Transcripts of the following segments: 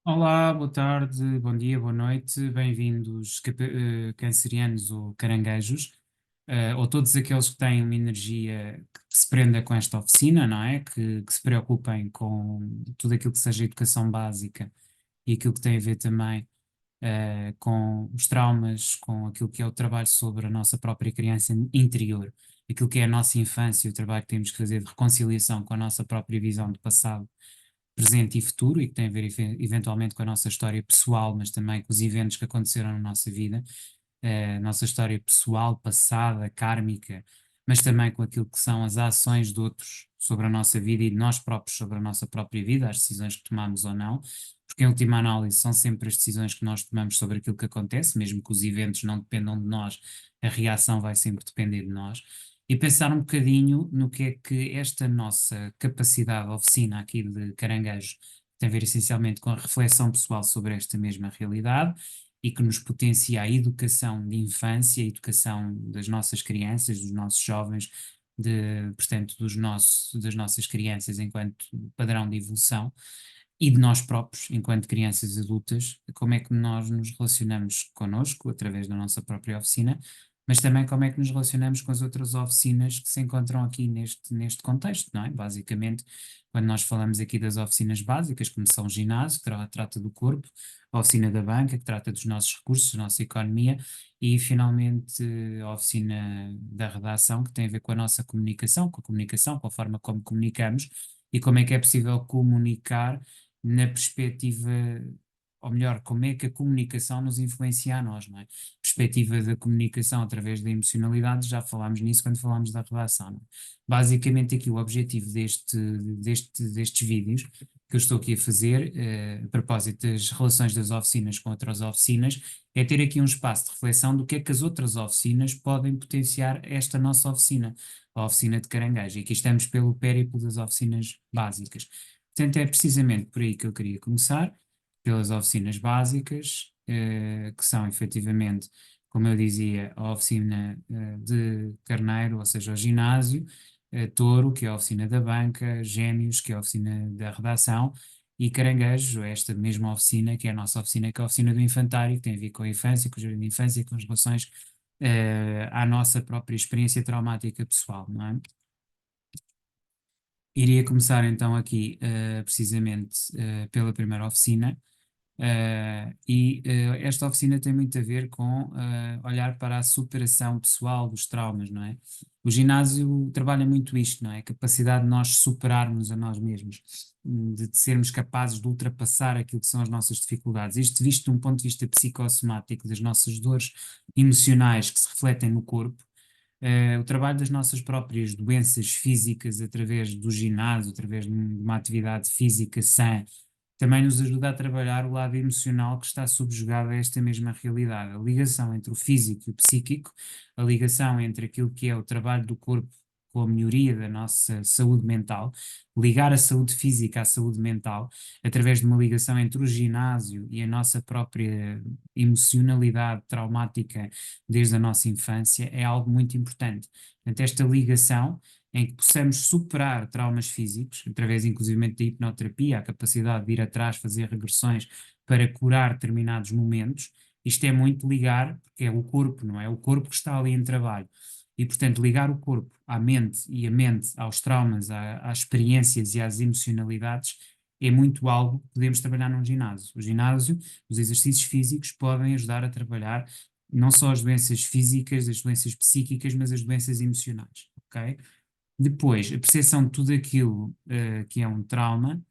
Olá, boa tarde, bom dia, boa noite, bem-vindos cancerianos ou caranguejos, ou todos aqueles que têm uma energia que se prenda com esta oficina, não é? Que se preocupem com tudo aquilo que seja educação básica e aquilo que tem a ver também com os traumas, com aquilo que é o trabalho sobre a nossa própria criança interior, aquilo que é a nossa infância, o trabalho que temos que fazer de reconciliação com a nossa própria visão do passado, presente e futuro, e que tem a ver eventualmente com a nossa história pessoal, mas também com os eventos que aconteceram na nossa vida, nossa história pessoal, passada, kármica, mas também com aquilo que são as ações de outros sobre a nossa vida e de nós próprios sobre a nossa própria vida, as decisões que tomamos ou não, porque em última análise são sempre as decisões que nós tomamos sobre aquilo que acontece, mesmo que os eventos não dependam de nós, a reação vai sempre depender de nós. E pensar um bocadinho no que é que esta nossa capacidade de oficina aqui de Caranguejo tem a ver essencialmente com a reflexão pessoal sobre esta mesma realidade e que nos potencia a educação de infância, a educação das nossas crianças, dos nossos jovens, portanto, das nossas crianças enquanto padrão de evolução e de nós próprios, enquanto crianças adultas, como é que nós nos relacionamos connosco, através da nossa própria oficina, mas também como é que nos relacionamos com as outras oficinas que se encontram aqui neste contexto, não é? Basicamente, quando nós falamos aqui das oficinas básicas, como são o ginásio, que trata do corpo, a oficina da banca, que trata dos nossos recursos, da nossa economia, e finalmente a oficina da redação, que tem a ver com a nossa comunicação, com a forma como comunicamos e como é que é possível comunicar na perspectiva, ou melhor, como é que a comunicação nos influencia a nós, não é? Perspectiva da comunicação através da emocionalidade, já falámos nisso quando falámos da redação, não é? Basicamente aqui o objetivo destes vídeos que eu estou aqui a fazer, a propósito das relações das oficinas com outras oficinas, é ter aqui um espaço de reflexão do que é que as outras oficinas podem potenciar esta nossa oficina, a oficina de Caranguejo, e aqui estamos pelo périplo das oficinas básicas. Portanto, é precisamente por aí que eu queria começar, pelas oficinas básicas, que são efetivamente, como eu dizia, a oficina de Carneiro, ou seja, o ginásio, Touro, que é a oficina da banca, Gêmeos, que é a oficina da redação, e Caranguejo, esta mesma oficina, que é a nossa oficina, que é a oficina do infantário, que tem a ver com a infância, com o jardim de infância, com as relações à nossa própria experiência traumática pessoal, não é? Iria começar então aqui, precisamente, pela primeira oficina, esta oficina tem muito a ver com olhar para a superação pessoal dos traumas, não é? O ginásio trabalha muito isto, não é? A capacidade de nós superarmos a nós mesmos, de sermos capazes de ultrapassar aquilo que são as nossas dificuldades. Isto visto de um ponto de vista psicossomático, das nossas dores emocionais que se refletem no corpo, o trabalho das nossas próprias doenças físicas através do ginásio, através de uma atividade física sã, também nos ajuda a trabalhar o lado emocional que está subjugado a esta mesma realidade. A ligação entre o físico e o psíquico, a ligação entre aquilo que é o trabalho do corpo com a melhoria da nossa saúde mental, ligar a saúde física à saúde mental, através de uma ligação entre o ginásio e a nossa própria emocionalidade traumática desde a nossa infância, é algo muito importante. Portanto, esta ligação em que possamos superar traumas físicos, através inclusive da hipnoterapia, a capacidade de ir atrás, fazer regressões para curar determinados momentos. Isto é muito ligar, porque é o corpo, não é? O corpo que está ali em trabalho. E, portanto, ligar o corpo à mente e a mente aos traumas, às experiências e às emocionalidades é muito algo que podemos trabalhar num ginásio. O ginásio, os exercícios físicos podem ajudar a trabalhar não só as doenças físicas, as doenças psíquicas, mas as doenças emocionais, ok? Depois, a percepção de tudo aquilo que é um trauma,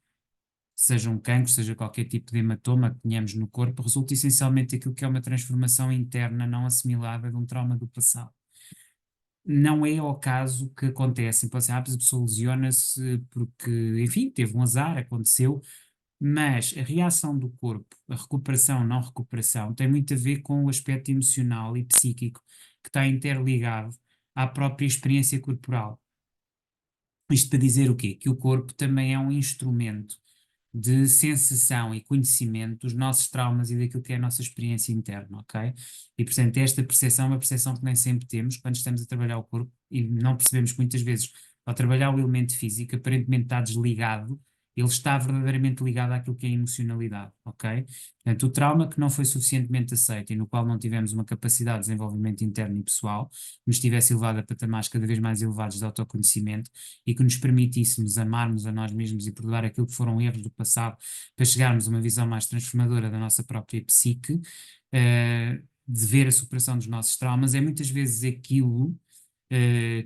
seja um cancro, seja qualquer tipo de hematoma que tenhamos no corpo, resulta essencialmente daquilo que é uma transformação interna não assimilada de um trauma do passado. Não é ao caso que acontece, então, assim, a pessoa lesiona-se porque, enfim, teve um azar, aconteceu, mas a reação do corpo, a recuperação, não recuperação, tem muito a ver com o aspecto emocional e psíquico que está interligado à própria experiência corporal. Isto para dizer o quê? Que o corpo também é um instrumento de sensação e conhecimento dos nossos traumas e daquilo que é a nossa experiência interna, ok? E, portanto, esta percepção é uma percepção que nem sempre temos quando estamos a trabalhar o corpo e não percebemos que muitas vezes, ao trabalhar o elemento físico, aparentemente está desligado, ele está verdadeiramente ligado àquilo que é a emocionalidade, ok? Portanto, o trauma que não foi suficientemente aceito e no qual não tivemos uma capacidade de desenvolvimento interno e pessoal, que nos tivesse elevado a patamares cada vez mais elevados de autoconhecimento e que nos permitíssemos amarmos a nós mesmos e perdoar aquilo que foram erros do passado para chegarmos a uma visão mais transformadora da nossa própria psique, de ver a superação dos nossos traumas, é muitas vezes aquilo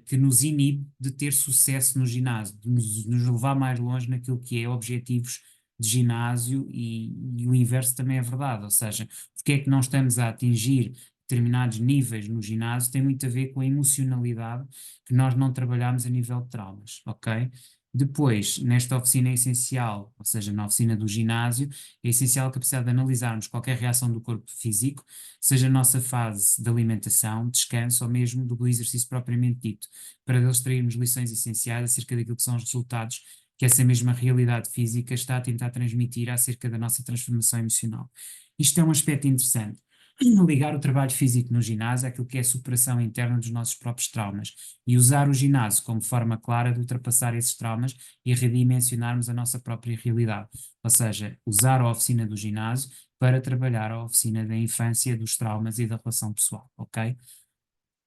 que nos inibe de ter sucesso no ginásio, de nos levar mais longe naquilo que é objetivos de ginásio e o inverso também é verdade, ou seja, porque é que não estamos a atingir determinados níveis no ginásio tem muito a ver com a emocionalidade que nós não trabalhamos a nível de traumas, ok? Depois, nesta oficina é essencial, ou seja, na oficina do ginásio, é essencial a capacidade de analisarmos qualquer reação do corpo físico, seja a nossa fase de alimentação, descanso ou mesmo do exercício propriamente dito, para extrairmos lições essenciais acerca daquilo que são os resultados que essa mesma realidade física está a tentar transmitir acerca da nossa transformação emocional. Isto é um aspecto interessante. Ligar o trabalho físico no ginásio àquilo que é a superação interna dos nossos próprios traumas e usar o ginásio como forma clara de ultrapassar esses traumas e redimensionarmos a nossa própria realidade. Ou seja, usar a oficina do ginásio para trabalhar a oficina da infância, dos traumas e da relação pessoal, ok?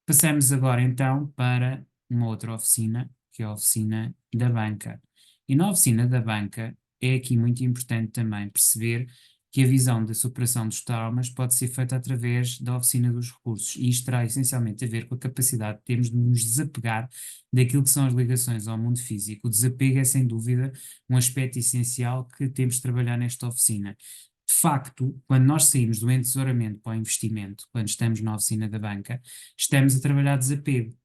Passamos agora então para uma outra oficina, que é a oficina da banca. E na oficina da banca é aqui muito importante também perceber que a visão da superação dos traumas pode ser feita através da oficina dos recursos. E isto terá essencialmente a ver com a capacidade que temos de nos desapegar daquilo que são as ligações ao mundo físico. O desapego é, sem dúvida, um aspecto essencial que temos de trabalhar nesta oficina. De facto, quando nós saímos do entesouramento para o investimento, quando estamos na oficina da banca, estamos a trabalhar desapego.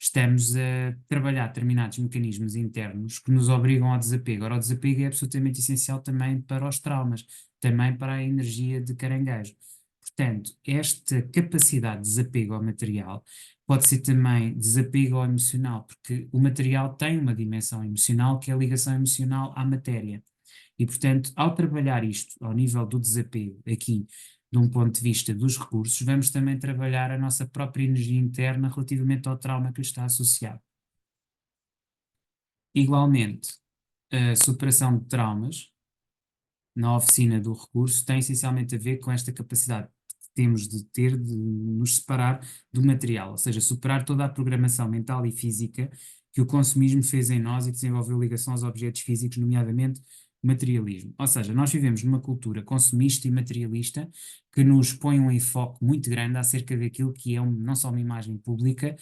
Estamos a trabalhar determinados mecanismos internos que nos obrigam ao desapego. Ora, o desapego é absolutamente essencial também para os traumas, também para a energia de caranguejo. Portanto, esta capacidade de desapego ao material pode ser também desapego ao emocional, porque o material tem uma dimensão emocional que é a ligação emocional à matéria. E, portanto, ao trabalhar isto ao nível do desapego, aqui, de um ponto de vista dos recursos, vamos também trabalhar a nossa própria energia interna relativamente ao trauma que lhe está associado. Igualmente, a superação de traumas na oficina do recurso tem essencialmente a ver com esta capacidade que temos de ter de nos separar do material, ou seja, superar toda a programação mental e física que o consumismo fez em nós e que desenvolveu ligação aos objetos físicos, nomeadamente materialismo. Ou seja, nós vivemos numa cultura consumista e materialista que nos põe um enfoque muito grande acerca daquilo que é não só uma imagem pública,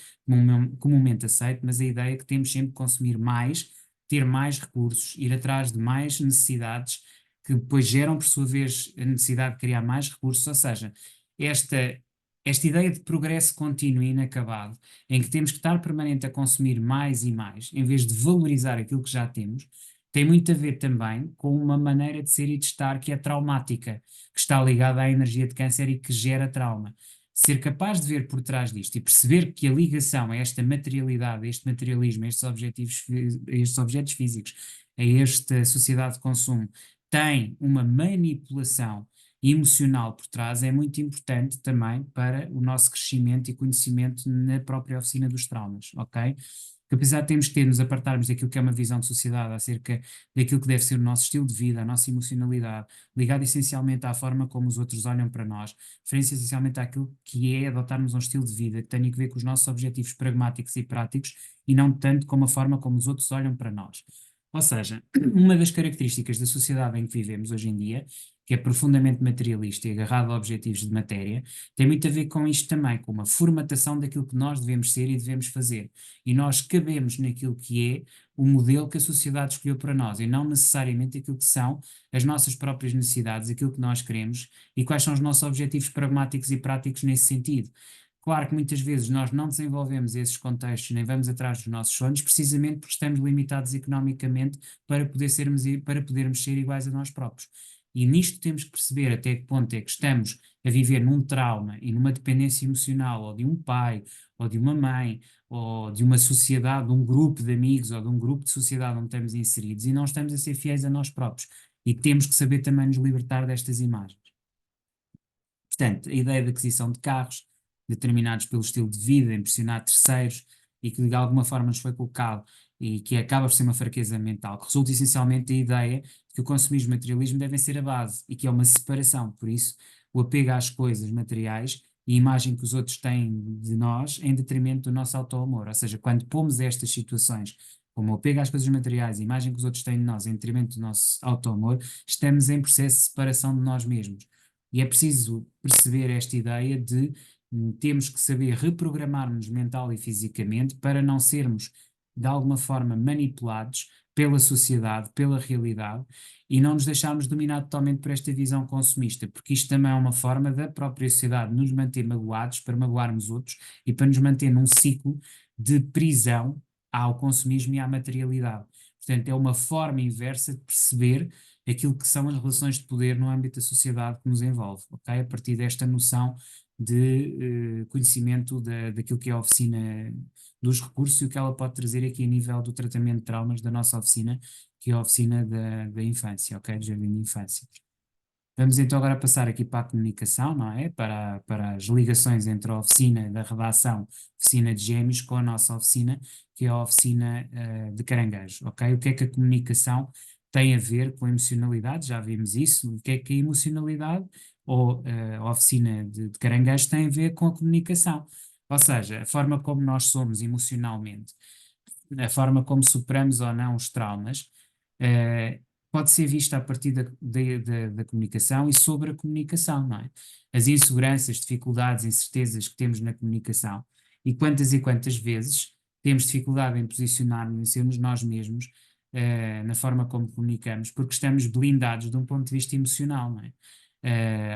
comumente aceito, mas a ideia que temos sempre de consumir mais, ter mais recursos, ir atrás de mais necessidades que depois geram, por sua vez, a necessidade de criar mais recursos, ou seja, esta, esta ideia de progresso contínuo e inacabado, em que temos que estar permanente a consumir mais e mais, em vez de valorizar aquilo que já temos, tem muito a ver também com uma maneira de ser e de estar que é traumática, que está ligada à energia de câncer e que gera trauma. Ser capaz de ver por trás disto e perceber que a ligação a esta materialidade, a este materialismo, a estes objetos físicos, a esta sociedade de consumo, tem uma manipulação emocional por trás, é muito importante também para o nosso crescimento e conhecimento na própria oficina dos traumas, ok? Que apesar de termos que nos apartarmos daquilo que é uma visão de sociedade acerca daquilo que deve ser o nosso estilo de vida, a nossa emocionalidade, ligado essencialmente à forma como os outros olham para nós, referência essencialmente àquilo que é adotarmos um estilo de vida que tenha a ver com os nossos objetivos pragmáticos e práticos e não tanto com a forma como os outros olham para nós. Ou seja, uma das características da sociedade em que vivemos hoje em dia, que é profundamente materialista e agarrado a objetivos de matéria, tem muito a ver com isto também, com uma formatação daquilo que nós devemos ser e devemos fazer. E nós cabemos naquilo que é o modelo que a sociedade escolheu para nós e não necessariamente aquilo que são as nossas próprias necessidades, aquilo que nós queremos e quais são os nossos objetivos pragmáticos e práticos nesse sentido. Claro que muitas vezes nós não desenvolvemos esses contextos nem vamos atrás dos nossos sonhos, precisamente porque estamos limitados economicamente para podermos ser iguais a nós próprios. E nisto temos que perceber até que ponto é que estamos a viver num trauma e numa dependência emocional, ou de um pai, ou de uma mãe, ou de uma sociedade, de um grupo de amigos, ou de um grupo de sociedade onde estamos inseridos, e não estamos a ser fiéis a nós próprios. E temos que saber também nos libertar destas imagens. Portanto, a ideia de aquisição de carros, determinados pelo estilo de vida, impressionar terceiros, e que de alguma forma nos foi colocado e que acaba por ser uma fraqueza mental, que resulta essencialmente da ideia de que o consumismo e o materialismo devem ser a base e que é uma separação. Por isso, o apego às coisas materiais e a imagem que os outros têm de nós em detrimento do nosso auto-amor. Ou seja, quando pomos estas situações, como o apego às coisas materiais, a imagem que os outros têm de nós em detrimento do nosso auto-amor, estamos em processo de separação de nós mesmos. E é preciso perceber esta ideia de temos que saber reprogramar-nos mental e fisicamente para não sermos, de alguma forma, manipulados pela sociedade, pela realidade, e não nos deixarmos dominar totalmente por esta visão consumista, porque isto também é uma forma da própria sociedade nos manter magoados, para magoarmos outros e para nos manter num ciclo de prisão ao consumismo e à materialidade. Portanto, é uma forma inversa de perceber aquilo que são as relações de poder no âmbito da sociedade que nos envolve, ok? A partir desta noção de conhecimento daquilo que é a oficina dos recursos e o que ela pode trazer aqui a nível do tratamento de traumas da nossa oficina, que é a oficina da infância, ok? Do jardim de infância. Vamos então agora passar aqui para a comunicação, não é? Para as ligações entre a oficina da redação, oficina de gêmeos, com a nossa oficina, que é a oficina de caranguejo, ok? O que é que a comunicação tem a ver com a emocionalidade? Já vimos isso. O que é que a emocionalidade ou a oficina de caranguejo tem a ver com a comunicação? Ou seja, a forma como nós somos emocionalmente, a forma como superamos ou não os traumas, eh, pode ser vista a partir da comunicação e sobre a comunicação, não é? As inseguranças, dificuldades, incertezas que temos na comunicação e quantas vezes temos dificuldade em posicionar-nos, em sermos nós mesmos, na forma como comunicamos, porque estamos blindados de um ponto de vista emocional, não é?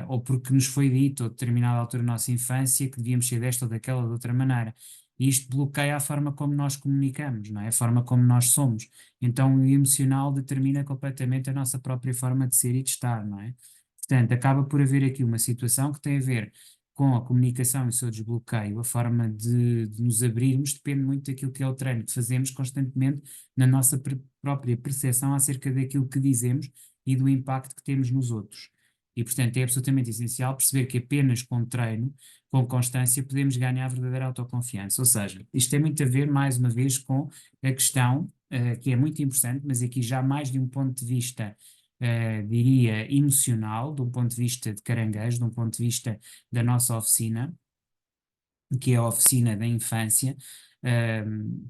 Ou porque nos foi dito, a determinada altura da nossa infância, que devíamos ser desta ou daquela ou de outra maneira. E isto bloqueia a forma como nós comunicamos, não é? A forma como nós somos. Então, o emocional determina completamente a nossa própria forma de ser e de estar, não é? Portanto, acaba por haver aqui uma situação que tem a ver com a comunicação e o seu desbloqueio, a forma de nos abrirmos depende muito daquilo que é o treino que fazemos constantemente na nossa própria percepção acerca daquilo que dizemos e do impacto que temos nos outros. E, portanto, é absolutamente essencial perceber que apenas com treino, com constância, podemos ganhar verdadeira autoconfiança. Ou seja, isto tem muito a ver, mais uma vez, com a questão, que é muito importante, mas aqui já mais de um ponto de vista, diria, emocional, de um ponto de vista de caranguejo, de um ponto de vista da nossa oficina, que é a oficina da infância,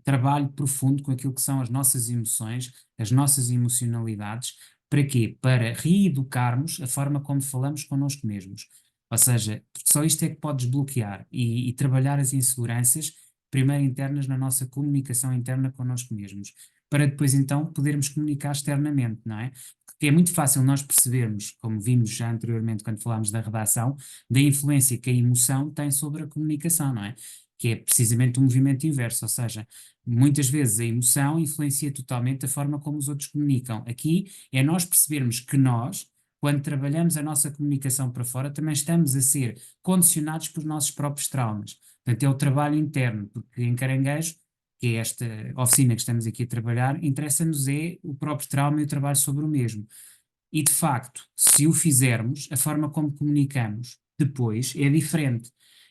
trabalho profundo com aquilo que são as nossas emoções, as nossas emocionalidades. Para quê? Para reeducarmos a forma como falamos connosco mesmos. Ou seja, só isto é que pode desbloquear e trabalhar as inseguranças, primeiro internas na nossa comunicação interna connosco mesmos, para depois então podermos comunicar externamente, não é? Porque é muito fácil nós percebermos, como vimos já anteriormente quando falámos da redação, da influência que a emoção tem sobre a comunicação, não é? Que é precisamente o movimento inverso, ou seja, muitas vezes a emoção influencia totalmente a forma como os outros comunicam. Aqui é nós percebermos que nós, quando trabalhamos a nossa comunicação para fora, também estamos a ser condicionados por nossos próprios traumas. Portanto, é o trabalho interno, porque em Caranguejo, que é esta oficina que estamos aqui a trabalhar, interessa-nos é o próprio trauma e o trabalho sobre o mesmo. E de facto, se o fizermos, a forma como comunicamos depois é diferente.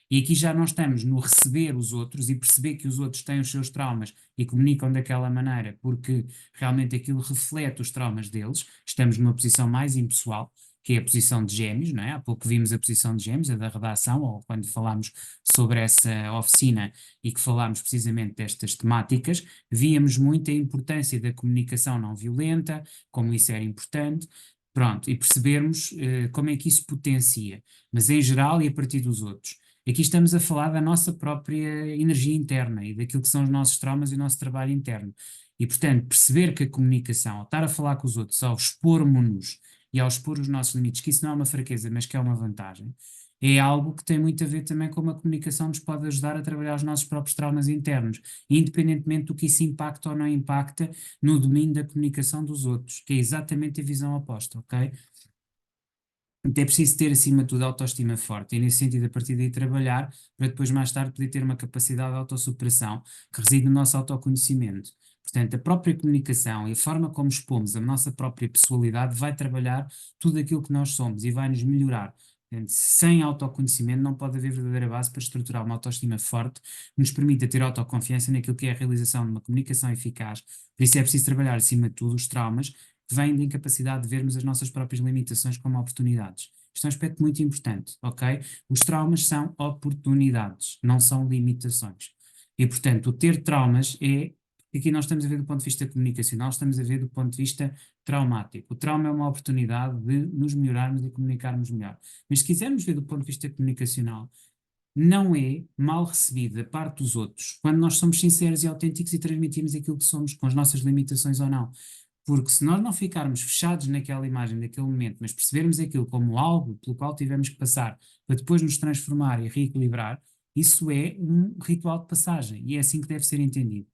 E aqui já não estamos no receber os outros e perceber que os outros têm os seus traumas e comunicam daquela maneira, porque realmente aquilo reflete os traumas deles. Estamos numa posição mais impessoal, que é a posição de gêmeos, não é? Há pouco vimos a posição de gêmeos, a da redação, ou quando falámos sobre essa oficina e que falámos precisamente destas temáticas, víamos muito a importância da comunicação não violenta, como isso era importante. Pronto, e percebermos como é que isso potencia, mas em geral e a partir dos outros. Aqui estamos a falar da nossa própria energia interna e daquilo que são os nossos traumas e o nosso trabalho interno. E, portanto, perceber que a comunicação, ao estar a falar com os outros, ao expormos-nos e ao expor os nossos limites, que isso não é uma fraqueza, mas que é uma vantagem, é algo que tem muito a ver também com a comunicação nos pode ajudar a trabalhar os nossos próprios traumas internos, independentemente do que isso impacta ou não impacta no domínio da comunicação dos outros, que é exatamente a visão oposta, ok? Então é preciso ter, acima de tudo, autoestima forte e, nesse sentido, a partir daí trabalhar para depois, mais tarde, poder ter uma capacidade de autossuperação que reside no nosso autoconhecimento. Portanto, a própria comunicação e a forma como expomos a nossa própria pessoalidade vai trabalhar tudo aquilo que nós somos e vai nos melhorar. Portanto, sem autoconhecimento não pode haver verdadeira base para estruturar uma autoestima forte que nos permita ter autoconfiança naquilo que é a realização de uma comunicação eficaz. Por isso é preciso trabalhar, acima de tudo, os traumas que vêm da incapacidade de vermos as nossas próprias limitações como oportunidades. Isto é um aspecto muito importante, ok? Os traumas são oportunidades, não são limitações. E, portanto, o ter traumas é. Aqui nós estamos a ver do ponto de vista comunicacional, estamos a ver do ponto de vista traumático. O trauma é uma oportunidade de nos melhorarmos e comunicarmos melhor. Mas se quisermos ver do ponto de vista comunicacional, não é mal recebido da parte dos outros quando nós somos sinceros e autênticos e transmitimos aquilo que somos, com as nossas limitações ou não. Porque se nós não ficarmos fechados naquela imagem, naquele momento, mas percebermos aquilo como algo pelo qual tivemos que passar para depois nos transformar e reequilibrar, isso é um ritual de passagem e é assim que deve ser entendido.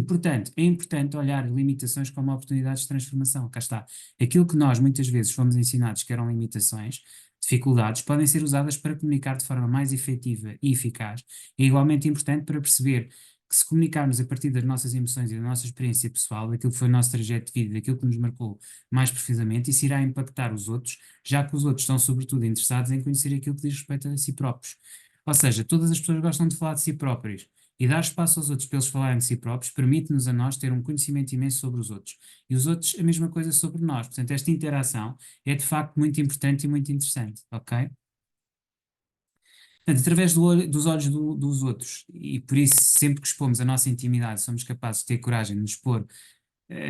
Portanto, é importante olhar limitações como oportunidades de transformação. Cá está. Aquilo que nós muitas vezes fomos ensinados que eram limitações, dificuldades, podem ser usadas para comunicar de forma mais efetiva e eficaz. É igualmente importante para perceber que se comunicarmos a partir das nossas emoções e da nossa experiência pessoal, daquilo que foi o nosso trajeto de vida, daquilo que nos marcou mais precisamente, isso irá impactar os outros, já que os outros estão sobretudo interessados em conhecer aquilo que diz respeito a si próprios. Ou seja, todas as pessoas gostam de falar de si próprias. E dar espaço aos outros para eles falarem de si próprios permite-nos a nós ter um conhecimento imenso sobre os outros. E os outros a mesma coisa sobre nós. Portanto, esta interação é de facto muito importante e muito interessante, ok? Portanto, através dos olhos dos outros, e por isso, sempre que expomos a nossa intimidade, somos capazes de ter coragem de nos expor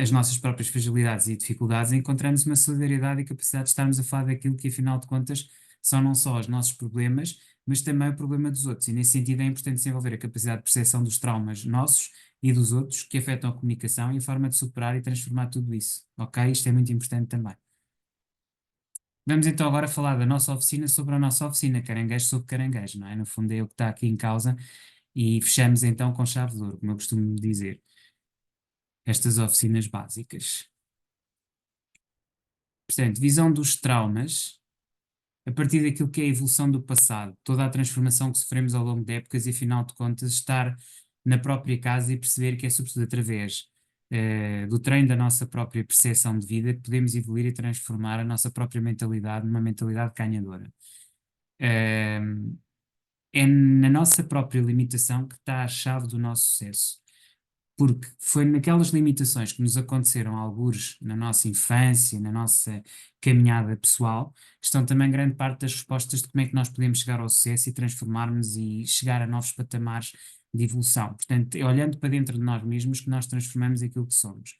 as nossas próprias fragilidades e dificuldades, encontramos uma solidariedade e capacidade de estarmos a falar daquilo que, afinal de contas, são não só os nossos problemas, mas também o problema dos outros. E, nesse sentido, é importante desenvolver a capacidade de percepção dos traumas nossos e dos outros que afetam a comunicação e a forma de superar e transformar tudo isso. Ok? Isto é muito importante também. Vamos então agora falar da nossa oficina sobre a nossa oficina, caranguejo sobre caranguejo, não é? No fundo é o que está aqui em causa e fechamos então com chave de ouro, como eu costumo dizer, estas oficinas básicas. Portanto, visão dos traumas, a partir daquilo que é a evolução do passado, toda a transformação que sofremos ao longo de épocas e, afinal de contas, estar na própria casa e perceber que é sobretudo através do treino da nossa própria percepção de vida que podemos evoluir e transformar a nossa própria mentalidade numa mentalidade ganhadora. Eh, É na nossa própria limitação que está a chave do nosso sucesso. Porque foi naquelas limitações que nos aconteceram algures na nossa infância, na nossa caminhada pessoal, que estão também grande parte das respostas de como é que nós podemos chegar ao sucesso e transformarmos e chegar a novos patamares de evolução. Portanto, é olhando para dentro de nós mesmos que nós transformamos aquilo que somos.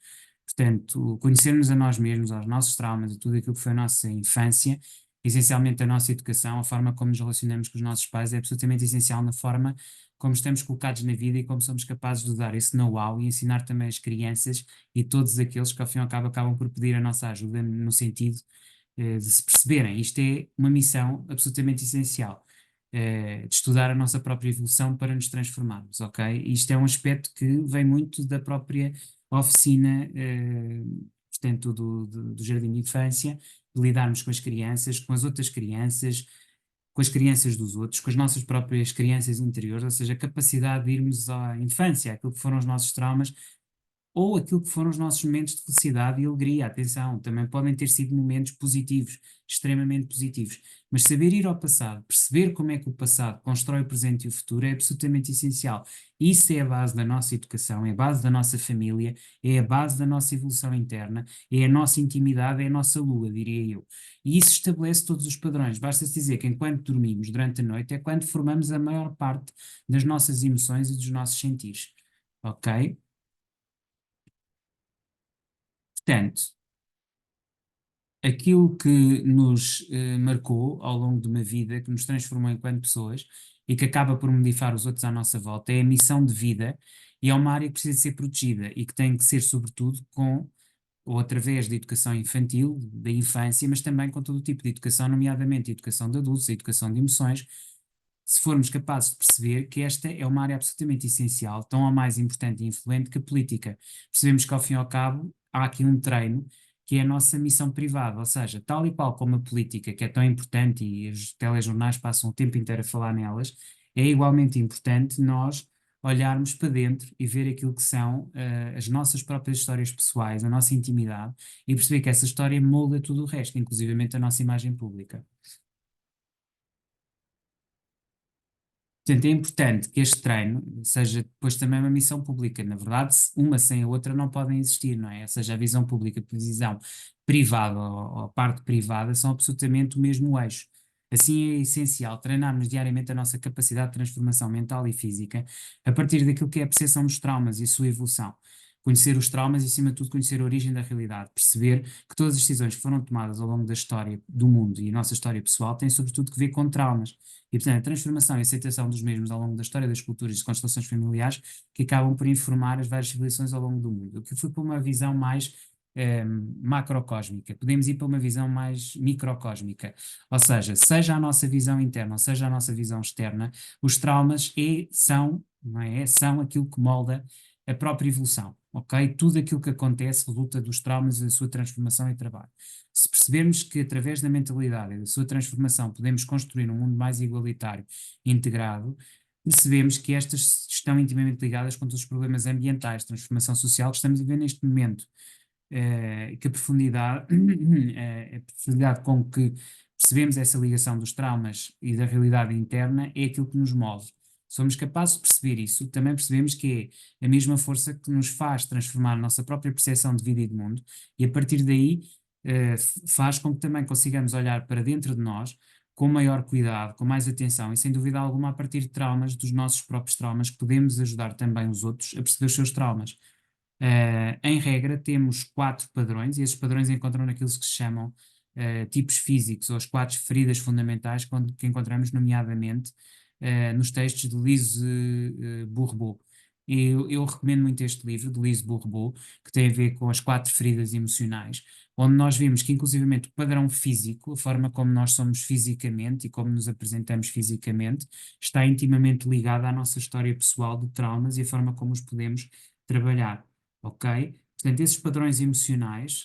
Portanto, conhecermos a nós mesmos, aos nossos traumas, a tudo aquilo que foi a nossa infância, essencialmente a nossa educação, a forma como nos relacionamos com os nossos pais, é absolutamente essencial na forma como estamos colocados na vida e como somos capazes de usar esse know-how e ensinar também as crianças e todos aqueles que ao fim e ao cabo acabam por pedir a nossa ajuda no sentido de se perceberem. Isto é uma missão absolutamente essencial, de estudar a nossa própria evolução para nos transformarmos, ok? Isto é um aspecto que vem muito da própria oficina, portanto, do jardim de infância, de lidarmos com as crianças, com as outras crianças, com as crianças dos outros, com as nossas próprias crianças interiores, ou seja, a capacidade de irmos à infância, aquilo que foram os nossos traumas, ou aquilo que foram os nossos momentos de felicidade e alegria. Atenção, também podem ter sido momentos positivos, extremamente positivos. Mas saber ir ao passado, perceber como é que o passado constrói o presente e o futuro é absolutamente essencial. Isso é a base da nossa educação, é a base da nossa família, é a base da nossa evolução interna, é a nossa intimidade, é a nossa lua, diria eu. E isso estabelece todos os padrões. Basta-se dizer que enquanto dormimos durante a noite é quando formamos a maior parte das nossas emoções e dos nossos sentidos. Ok? Portanto, aquilo que nos marcou ao longo de uma vida, que nos transformou enquanto pessoas e que acaba por modificar os outros à nossa volta, é a missão de vida e é uma área que precisa ser protegida e que tem que ser, sobretudo, com ou através da educação infantil, da infância, mas também com todo o tipo de educação, nomeadamente a educação de adultos, a educação de emoções, se formos capazes de perceber que esta é uma área absolutamente essencial, tão ou mais importante e influente que a política. Percebemos que, ao fim e ao cabo, há aqui um treino que é a nossa missão privada, ou seja, tal e qual como a política, que é tão importante e os telejornais passam o tempo inteiro a falar nelas, é igualmente importante nós olharmos para dentro e ver aquilo que são as nossas próprias histórias pessoais, a nossa intimidade, e perceber que essa história molda tudo o resto, inclusivamente a nossa imagem pública. Portanto, é importante que este treino seja depois também uma missão pública. Na verdade, uma sem a outra não podem existir, não é? Ou seja, a visão pública e a visão privada ou a parte privada são absolutamente o mesmo eixo. Assim é essencial treinarmos diariamente a nossa capacidade de transformação mental e física a partir daquilo que é a percepção dos traumas e a sua evolução. Conhecer os traumas e, acima de tudo, conhecer a origem da realidade. Perceber que todas as decisões que foram tomadas ao longo da história do mundo e a nossa história pessoal têm, sobretudo, que ver com traumas. E, portanto, a transformação e aceitação dos mesmos ao longo da história das culturas e constelações familiares que acabam por informar as várias civilizações ao longo do mundo. O que foi para uma visão mais macrocósmica. Podemos ir para uma visão mais microcósmica. Ou seja a nossa visão interna, ou seja a nossa visão externa, os traumas são, não é? São aquilo que molda a própria evolução. Ok? Tudo aquilo que acontece resulta dos traumas e da sua transformação e trabalho. Se percebermos que através da mentalidade e da sua transformação podemos construir um mundo mais igualitário e integrado, percebemos que estas estão intimamente ligadas com todos os problemas ambientais, transformação social que estamos a viver neste momento. Que a profundidade, a profundidade com que percebemos essa ligação dos traumas e da realidade interna é aquilo que nos move. Somos capazes de perceber isso, também percebemos que é a mesma força que nos faz transformar a nossa própria percepção de vida e de mundo, e a partir daí faz com que também consigamos olhar para dentro de nós com maior cuidado, com mais atenção e sem dúvida alguma a partir de traumas, dos nossos próprios traumas, que podemos ajudar também os outros a perceber os seus traumas. Em regra, temos quatro padrões, e esses padrões encontram naquilo que se chamam tipos físicos, ou as quatro feridas fundamentais que encontramos, nomeadamente, nos textos de Lise Bourbeau. Eu recomendo muito este livro, de Lise Bourbeau, que tem a ver com as quatro feridas emocionais, onde nós vemos que, inclusivamente, o padrão físico, a forma como nós somos fisicamente e como nos apresentamos fisicamente, está intimamente ligada à nossa história pessoal de traumas e a forma como os podemos trabalhar. Ok? Portanto, esses padrões emocionais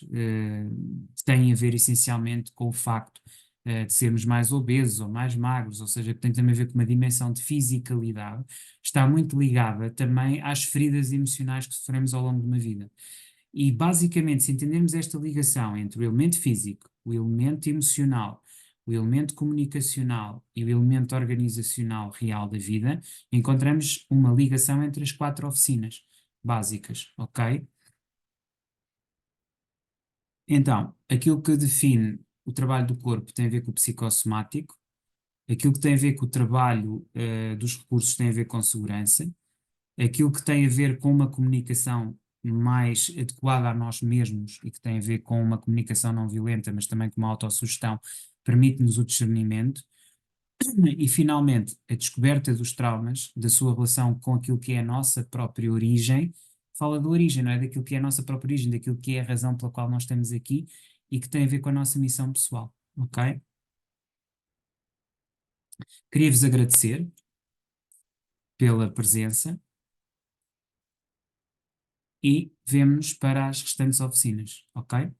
têm a ver essencialmente com o facto de sermos mais obesos ou mais magros, ou seja, que tem também a ver com uma dimensão de fisicalidade, está muito ligada também às feridas emocionais que sofremos ao longo de uma vida. E, basicamente, se entendermos esta ligação entre o elemento físico, o elemento emocional, o elemento comunicacional e o elemento organizacional real da vida, encontramos uma ligação entre as quatro oficinas básicas, ok? Então, aquilo que define o trabalho do corpo tem a ver com o psicossomático, aquilo que tem a ver com o trabalho dos recursos tem a ver com segurança, aquilo que tem a ver com uma comunicação mais adequada a nós mesmos e que tem a ver com uma comunicação não violenta, mas também com uma autossugestão, permite-nos o discernimento. E, finalmente, a descoberta dos traumas, da sua relação com aquilo que é a nossa própria origem, fala da origem, não é? Daquilo que é a nossa própria origem, daquilo que é a razão pela qual nós estamos aqui e que tem a ver com a nossa missão pessoal, ok? Queria-vos agradecer pela presença e vemo-nos para as restantes oficinas, ok?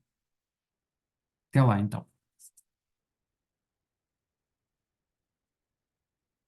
Até lá, então.